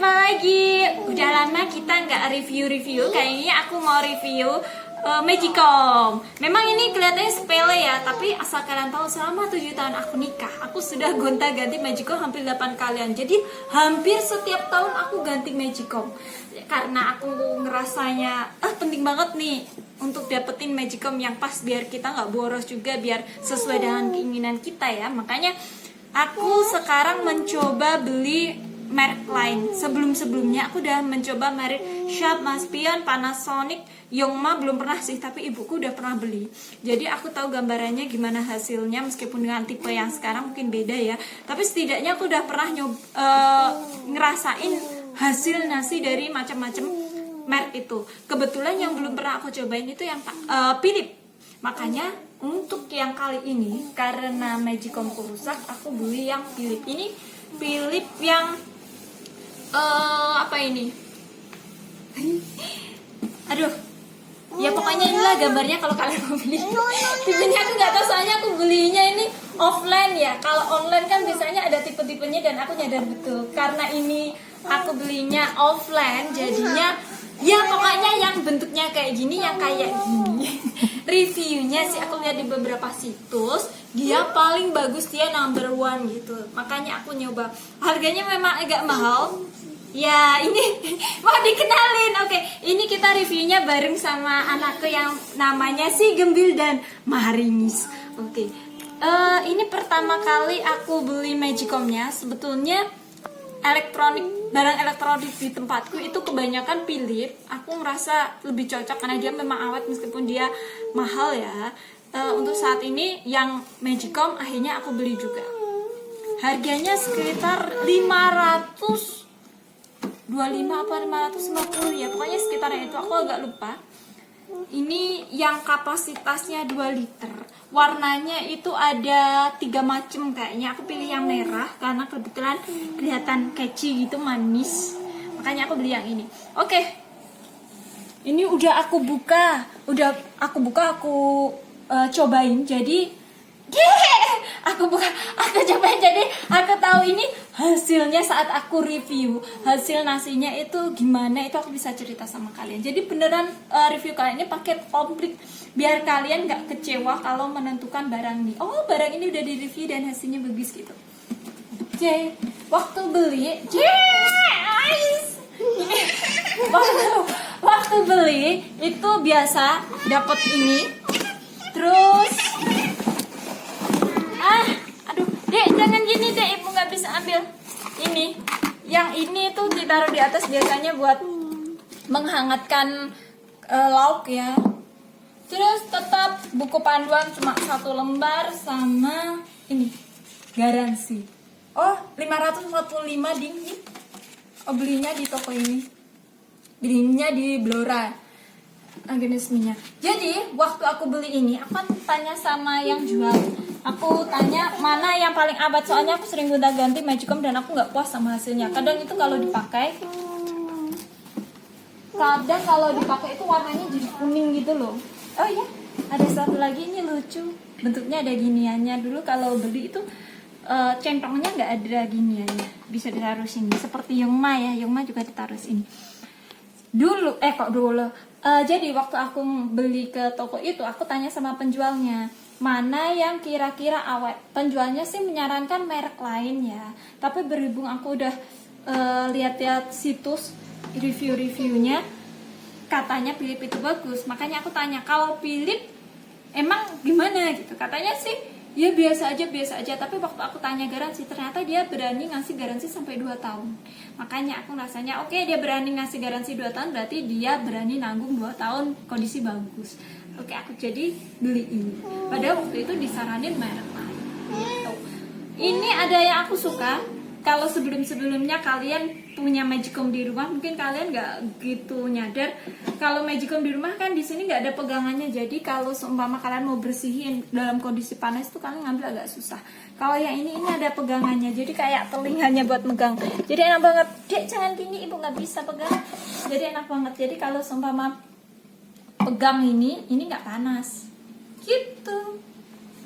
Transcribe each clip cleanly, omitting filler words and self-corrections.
jumpa lagi. Udah lama kita nggak review-review. Kayaknya aku mau review Magicom. Memang ini kelihatannya sepele ya, tapi asal kalian tahu selama 7 tahun aku nikah, aku sudah gonta-ganti Magicom hampir 8 kalian. Jadi hampir setiap tahun aku ganti Magicom. Karena aku ngerasanya penting banget nih untuk dapetin Magicom yang pas, biar kita nggak boros juga, biar sesuai dengan keinginan kita ya. Makanya aku sekarang mencoba beli merek lain. Sebelum-sebelumnya aku udah mencoba merek Sharp, Maspion, Panasonic, Yongma belum pernah sih, tapi ibuku udah pernah beli. Jadi aku tahu gambarannya gimana hasilnya, meskipun dengan tipe yang sekarang mungkin beda ya. Tapi setidaknya aku udah pernah ngerasain hasil nasi dari macam-macam merek itu. Kebetulan yang belum pernah aku cobain itu yang Philips. Makanya untuk yang kali ini, karena Magicomku rusak, aku beli yang Philips. Ini Philips yang apa ini? Aduh, ya pokoknya inilah gambarnya kalau kalian mau beli. Tipenya aku nggak tahu, soalnya aku belinya ini offline ya. Kalau online kan biasanya ada tipe-tipenya, dan aku nyadar betul karena ini aku belinya offline, jadinya ya pokoknya yang bentuknya kayak gini, yang kayak gini. Reviewnya sih aku lihat di beberapa situs, dia paling bagus, dia number one gitu. Makanya aku nyoba. Harganya memang agak mahal. Ya ini mau dikenalin. Oke, ini kita reviewnya bareng sama anakku yang namanya si Gembil dan Maringis. Oke, ini pertama kali aku beli Magicomnya. Sebetulnya barang elektronik di tempatku itu kebanyakan Philips. Aku ngerasa lebih cocok karena dia memang awet meskipun dia mahal ya. Untuk saat ini yang Magicom akhirnya aku beli juga. Harganya sekitar 525 apa 550 ya, pokoknya sekitarnya itu, aku agak lupa. Ini yang kapasitasnya 2 liter. Warnanya itu ada 3 macam kayaknya. Aku pilih yang merah karena kebetulan kelihatan catchy gitu, manis. Makanya aku beli yang ini. Oke. Ini udah aku buka. Aku cobain. Jadi aku cobain, jadi aku tahu ini hasilnya saat aku review. Hasil nasinya itu gimana, itu aku bisa cerita sama kalian. Jadi beneran review kali ini paket komplit, biar kalian gak kecewa kalau menentukan barang ini. Oh, barang ini udah di review dan hasilnya bagus gitu. Jadi waktu beli, waktu beli itu biasa dapat ini, terus aduh, Dek, jangan gini Dek, ibu nggak bisa ambil ini. Yang ini tuh ditaruh di atas biasanya buat menghangatkan lauk ya. Terus tetap buku panduan cuma 1 lembar, sama ini garansi. Oh, 545 dingin. Oh, belinya di toko ini. Belinya di Blora organismenya. Jadi waktu aku beli ini, aku kan tanya sama yang jual. Aku tanya mana yang paling abad, soalnya aku sering gonta-ganti Magicom dan aku nggak puas sama hasilnya. Kadang itu kalau dipakai itu warnanya jadi kuning gitu loh. Oh iya, ada satu lagi, ini lucu. Bentuknya ada giniannya. Dulu kalau beli itu centongnya nggak ada giniannya, bisa ditaruh sini. Seperti Yongma ya, Yongma juga ditaruh sini. Jadi waktu aku beli ke toko itu, aku tanya sama penjualnya, mana yang kira-kira awet. Penjualnya sih menyarankan merek lain ya, tapi berhubung aku udah lihat-lihat situs review-reviewnya, katanya Philips itu bagus. Makanya aku tanya, kalau Philips emang gimana gitu. Katanya sih ya biasa aja. Tapi waktu aku tanya garansi, ternyata dia berani ngasih garansi sampai 2 tahun. Makanya aku rasanya oke, dia berani ngasih garansi 2 tahun, berarti dia berani nanggung 2 tahun kondisi bagus. Oke, aku jadi beli ini. Padahal waktu itu disaranin merek lain gitu. Ini ada yang aku suka. Kalau sebelum-sebelumnya kalian punya Magicom di rumah, mungkin kalian nggak gitu nyadar kalau Magicom di rumah kan di sini nggak ada pegangannya. Jadi kalau seumpama kalian mau bersihin dalam kondisi panas itu kalian ngambil agak susah. Kalau yang ini ada pegangannya, jadi kayak telinganya buat megang. Jadi enak banget. Dek, jangan gini, ibu nggak bisa pegang. Jadi enak banget. Jadi kalau seumpama pegang ini nggak panas. Gitu.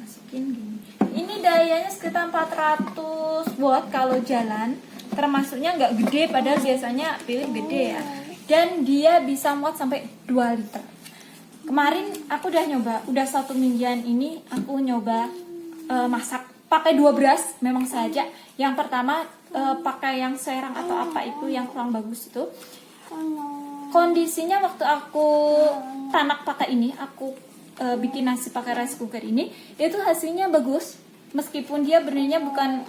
Masukin gini. Ini dayanya sekitar 400 watt kalau jalan. termasuknya nggak gede, padahal biasanya piring gede ya. Dan dia bisa muat sampai 2 liter. Kemarin aku udah nyoba, udah 1 mingguan ini aku nyoba masak pakai 2 beras, memang saja. Yang pertama pakai yang serang atau apa itu yang kurang bagus itu. Kondisinya waktu aku tanak pakai ini, aku bikin nasi pakai rice cooker ini, itu hasilnya bagus. Meskipun dia benarnya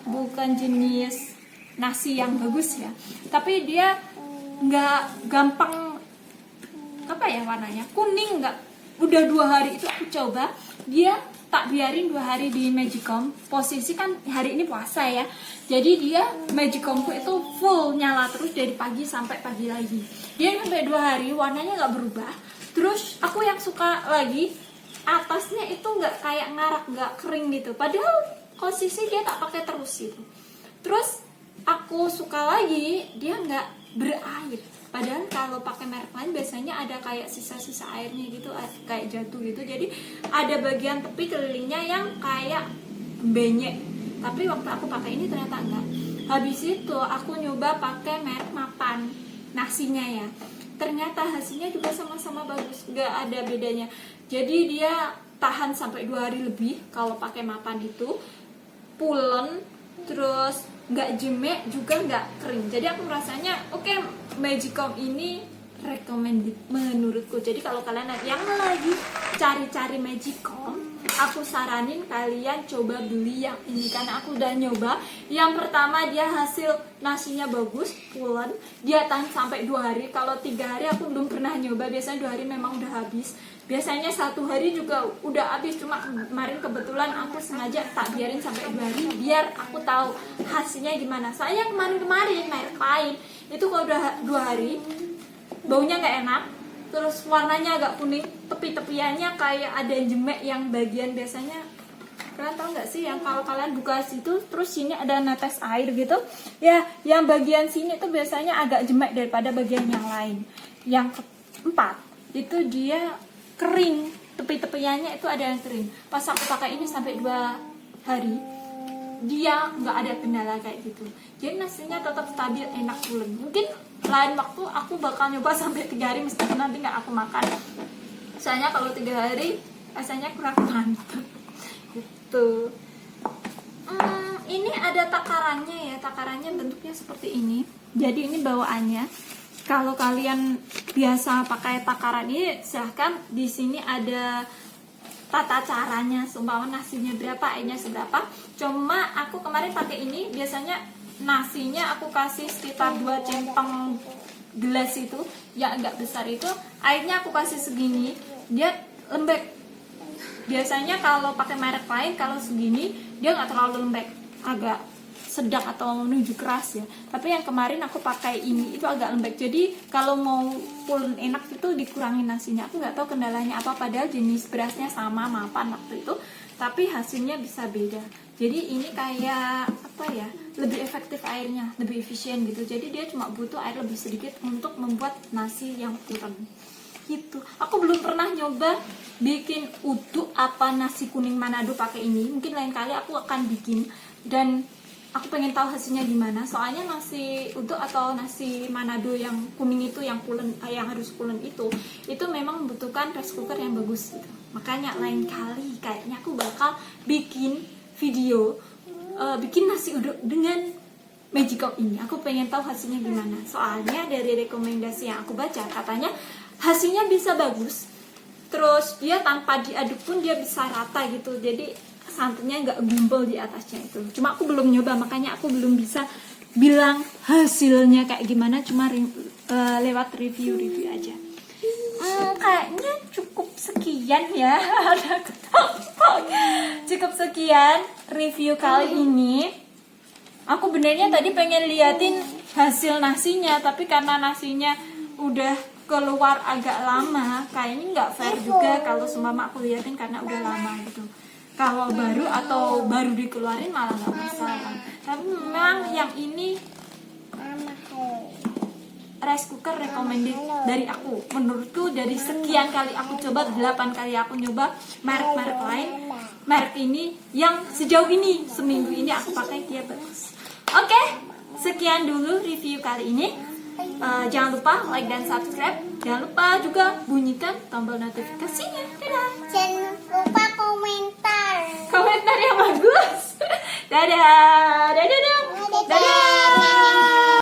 bukan jenis nasi yang bagus ya, tapi dia nggak gampang apa ya warnanya kuning, nggak. Udah 2 hari itu aku coba, dia tak biarin 2 hari di Magicom. Posisi kan hari ini puasa ya, jadi dia Magicomku itu full nyala terus dari pagi sampai pagi lagi. Dia sampai 2 hari warnanya nggak berubah. Terus aku yang suka lagi, atasnya itu nggak kayak ngarak, nggak kering gitu, padahal posisi dia tak pakai terus gitu. Terus aku suka lagi, dia nggak berair. Padahal kalau pakai merek lain biasanya ada kayak sisa-sisa airnya gitu, kayak jatuh gitu. Jadi ada bagian tepi kelilingnya yang kayak benyek. Tapi waktu aku pakai ini ternyata enggak. Habis itu aku nyoba pakai merek Mapan nasinya ya. Ternyata hasilnya juga sama-sama bagus, nggak ada bedanya. Jadi dia tahan sampai 2 hari lebih kalau pakai Mapan itu, pulen, terus nggak jemek juga nggak kering. Jadi aku rasanya oke, Magicom ini recommended menurutku. Jadi kalau kalian yang lagi cari-cari Magicom, aku saranin kalian coba beli yang ini karena aku udah nyoba. Yang pertama dia hasil nasinya bagus, pulen, dia tahan sampai 2 hari. Kalau 3 hari aku belum pernah nyoba, biasanya 2 hari memang udah habis. Biasanya 1 hari juga udah habis, cuma kemarin kebetulan aku sengaja tak biarin sampai 2 hari biar aku tahu hasilnya gimana. Saya kemarin merek lain itu kalau udah 2 hari baunya nggak enak, terus warnanya agak kuning, tepi-tepiannya kayak ada jemek yang bagian biasanya. Kalian tahu nggak sih yang kalau kalian buka situ terus sini ada netes air gitu ya, yang bagian sini tuh biasanya agak jemek daripada bagian yang lain. Yang keempat itu dia kering, tepi-tepiannya itu ada yang kering. Pas aku pakai ini sampai 2 hari dia nggak ada kendala kayak gitu. Jadi nasinya tetap stabil, enak, pulen. Mungkin lain waktu aku bakal nyoba sampai 3 hari meskipun nanti nggak aku makan. Soalnya kalau 3 hari rasanya kurang mantap gitu. Ini ada takarannya ya, takarannya bentuknya seperti ini. Jadi ini bawaannya. Kalau kalian biasa pakai takaran ini, silahkan. Di sini ada tata caranya, seumpama nasinya berapa, airnya seberapa. Cuma aku kemarin pakai ini, biasanya nasinya aku kasih sekitar 2 centong gelas itu, yang agak besar itu. Airnya aku kasih segini, dia lembek. Biasanya kalau pakai merek lain, kalau segini dia nggak terlalu lembek, agak sedang atau menuju keras ya. Tapi yang kemarin aku pakai ini itu agak lembek. Jadi kalau mau pulen enak itu dikurangin nasinya. Aku nggak tahu kendalanya apa, padahal jenis berasnya sama Mapan waktu itu, tapi hasilnya bisa beda. Jadi ini kayak apa ya, lebih efektif airnya, lebih efisien gitu. Jadi dia cuma butuh air lebih sedikit untuk membuat nasi yang pulen gitu. Aku belum pernah nyoba bikin uduk apa nasi kuning Manado pakai ini. Mungkin lain kali aku akan bikin, dan aku pengen tahu hasilnya gimana. Soalnya nasi uduk atau nasi Manado yang kuning itu, yang pulen, yang harus pulen itu memang membutuhkan rice cooker yang bagus gitu. Makanya lain kali kayaknya aku bakal bikin video bikin nasi uduk dengan Magicom ini. Aku pengen tahu hasilnya gimana. Soalnya dari rekomendasi yang aku baca katanya hasilnya bisa bagus. Terus dia tanpa diaduk pun dia bisa rata gitu. Jadi santannya nggak gumpal di atasnya itu. Cuma aku belum nyoba, makanya aku belum bisa bilang hasilnya kayak gimana. Cuma lewat review aja. Kayaknya cukup sekian ya. Cukup sekian review kali ini. Aku benernya tadi pengen liatin hasil nasinya, tapi karena nasinya udah keluar agak lama, kayaknya nggak fair juga kalau seumpama aku liatin karena udah lama gitu. Kalau baru atau baru dikeluarin malah nggak masalah. Tapi memang yang ini rice cooker recommended dari aku. Menurutku dari sekian kali aku coba, 8 kali aku nyoba merek-merek lain, merek ini yang sejauh ini seminggu ini aku pakai dia bagus. Oke, Sekian dulu review kali ini. Jangan lupa like dan subscribe. Jangan lupa juga bunyikan tombol notifikasinya. Dadah. Jangan lupa komentar. Komentar yang bagus. Dadah. Dadah. Dadah. Dadah.